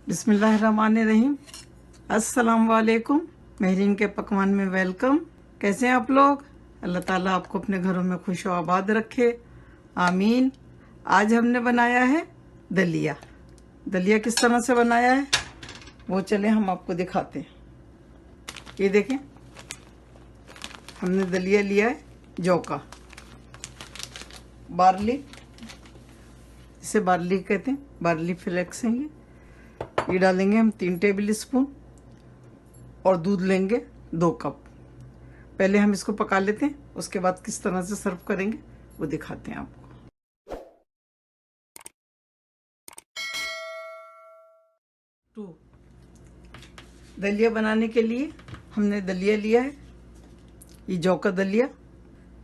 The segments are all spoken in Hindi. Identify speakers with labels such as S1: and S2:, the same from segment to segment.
S1: बिस्मिल्लाहिर्रहमानिर्रहीम। अस्सलाम वालेकुम। महरीन के पकवान में वेलकम। कैसे हैं आप लोग? अल्लाह ताला आपको अपने घरों में खुश और आबाद रखे, आमीन। आज हमने बनाया है दलिया। दलिया किस तरह से बनाया है वो चले हम आपको दिखाते हैं। ये देखें, हमने दलिया लिया है जौ का, बार्ली, इसे बार्ली कहते हैं, बार्ली फ्लेक्स हैं ये डालेंगे हम 3 टेबल स्पून और दूध लेंगे 2 कप। पहले हम इसको पका लेते हैं, उसके बाद किस तरह से सर्व करेंगे वो दिखाते हैं आपको। दलिया बनाने के लिए हमने दलिया लिया है, ये जौ का दलिया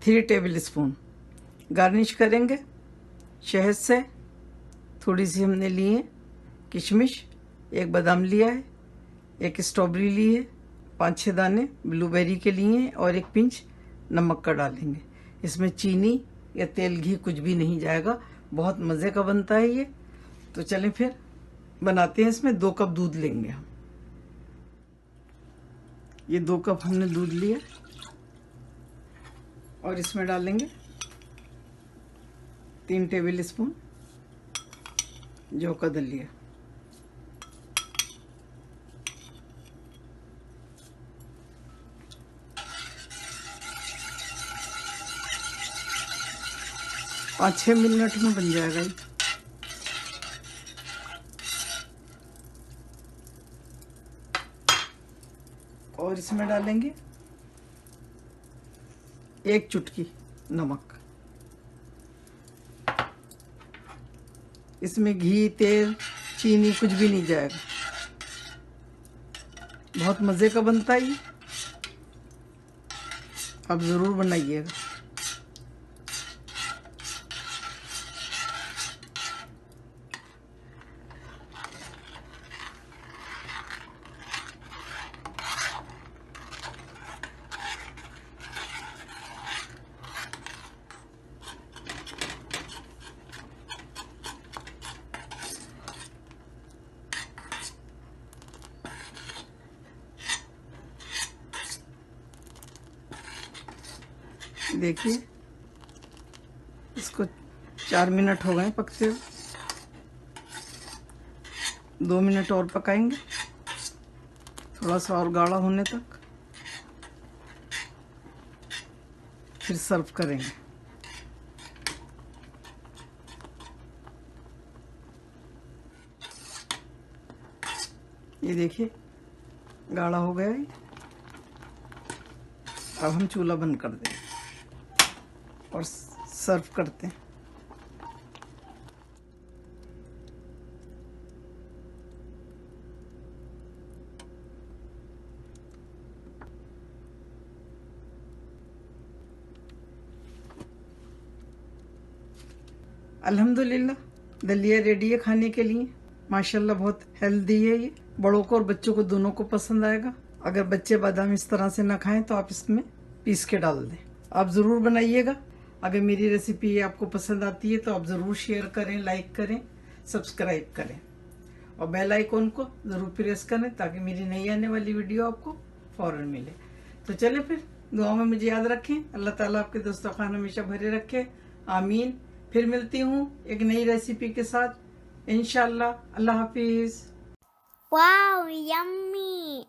S1: 3 टेबल स्पून। गार्निश करेंगे शहद से। थोड़ी सी हमने ली है किशमिश, 1 बादाम लिया है, 1 स्ट्रॉबेरी ली है, 5-6 दाने ब्लूबेरी के लिए हैं और 1 पिंच नमक का डालेंगे। इसमें चीनी या तेल घी कुछ भी नहीं जाएगा, बहुत मज़े का बनता है ये। तो चलें फिर बनाते हैं। इसमें 2 कप दूध लेंगे हम। ये 2 कप हमने दूध लिया और इसमें डालेंगे 3 टेबल स्पून जौ का दलिया। पाँच 6 मिनट में बन जाएगा ये। और इसमें डालेंगे 1 चुटकी नमक। इसमें घी, तेल, चीनी कुछ भी नहीं जाएगा, बहुत मज़े का बनता है ये। आप ज़रूर बनाइएगा। देखिए, इसको 4 मिनट हो गए पकते हुए। 2 मिनट और पकाएंगे, थोड़ा सा और गाढ़ा होने तक, फिर सर्व करेंगे। ये देखिए गाढ़ा हो गया है। अब हम चूल्हा बंद कर देंगे और सर्व करते हैं। अल्हम्दुलिल्लाह दलिया रेडी है खाने के लिए। माशाल्लाह बहुत हेल्दी है ये, बड़ों को और बच्चों को दोनों को पसंद आएगा। अगर बच्चे बादाम इस तरह से ना खाएं तो आप इसमें पीस के डाल दें। आप ज़रूर बनाइएगा। अगर मेरी रेसिपी आपको पसंद आती है तो आप ज़रूर शेयर करें, लाइक करें, सब्सक्राइब करें और बेल आइकॉन को ज़रूर प्रेस करें ताकि मेरी नई आने वाली वीडियो आपको फ़ौरन मिले। तो चले फिर, दुआ में मुझे याद रखें। अल्लाह ताला आपके दस्तरखान हमेशा भरे रखे, आमीन। फिर मिलती हूँ एक नई रेसिपी के साथ इंशाल्लाह। अल्लाह हाफिज़।
S2: Wow, yummy!